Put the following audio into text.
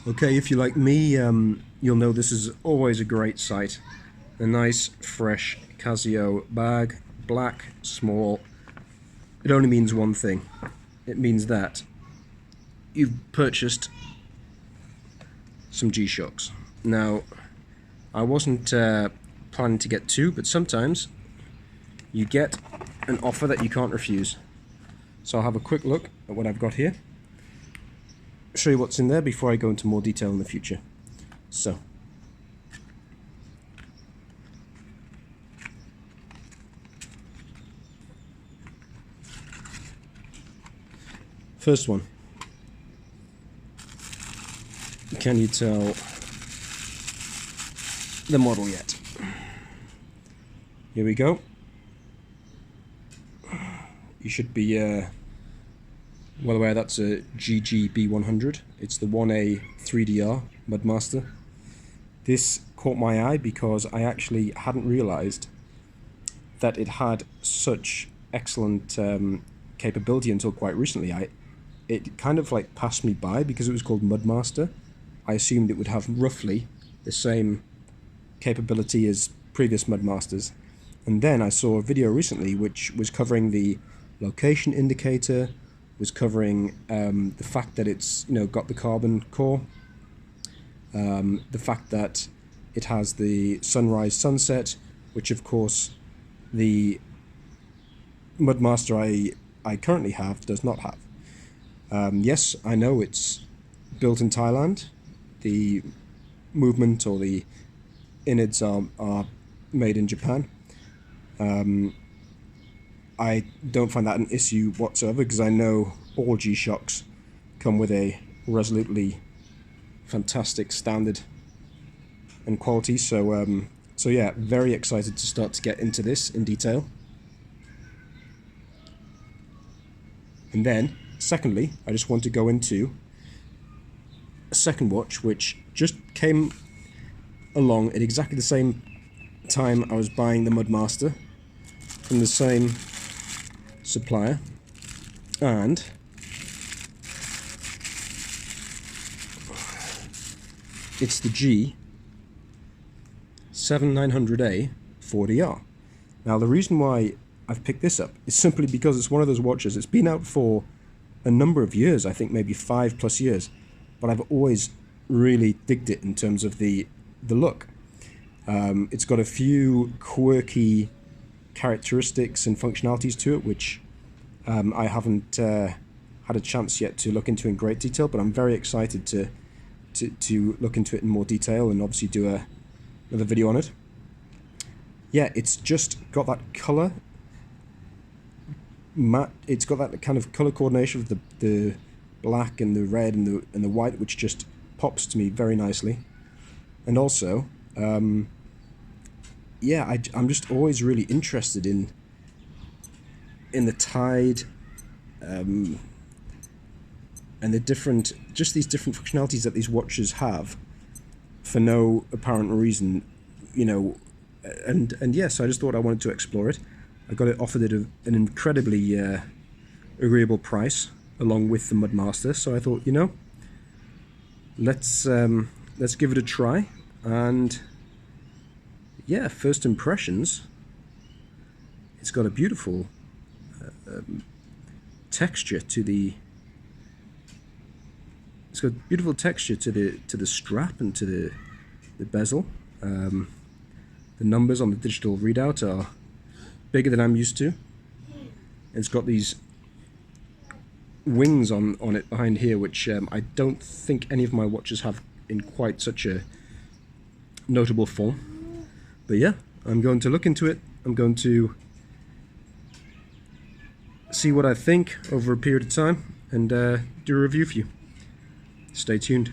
Okay, if you're like me, you'll know this is always a great sight. A nice, fresh Casio bag, black, small. It only means one thing. It means that you've purchased some G-Shocks. Now, I wasn't planning to get two, but sometimes you get an offer that you can't refuse. So I'll have a quick look at what I've got here. Show you what's in there before I go into more detail in the future. So, first one. Can you tell the model yet? Here we go. You should be well aware that's a GG-B100. It's the 1A 3DR Mudmaster. This caught my eye because I actually hadn't realized that it had such excellent capability until quite recently. It kind of like passed me by because it was called Mudmaster. I assumed it would have roughly the same capability as previous Mudmasters. And then I saw a video recently which was covering the location indicator, was covering the fact that it's got the carbon core, the fact that it has the sunrise sunset, which of course the Mudmaster I currently have does not have. Yes, I know it's built in Thailand. The movement or the innards are made in Japan. I don't find that an issue whatsoever because I know all G-Shocks come with a resolutely fantastic standard and quality. So yeah, very excited to start to get into this in detail. And then, secondly, I just want to go into a second watch which just came along at exactly the same time I was buying the Mudmaster from the same supplier, and it's the G-7900A 4DR. Now the reason why I've picked this up is simply because it's one of those watches. It's been out for a number of years, I think maybe 5+ years, but I've always really digged it in terms of the look. It's got a few quirky characteristics and functionalities to it which I haven't had a chance yet to look into in great detail, but I'm very excited to look into it in more detail and obviously do another video on it. Yeah, it's just got that color matte. It's got that kind of color coordination of the black and the red and the white, which just pops to me very nicely. And also, yeah, I'm just always really interested in the tide and the different, just these different functionalities that these watches have for no apparent reason, and yes, I just thought I wanted to explore it. I got it offered at an incredibly agreeable price along with the Mudmaster, so I thought, let's give it a try. And yeah, first impressions, it's got a beautiful texture to the strap and to the bezel. The numbers on the digital readout are bigger than I'm used to. It's got these wings on it behind here, which I don't think any of my watches have in quite such a notable form. But yeah, I'm going to look into it. I'm going to see what I think over a period of time and do a review for you. Stay tuned.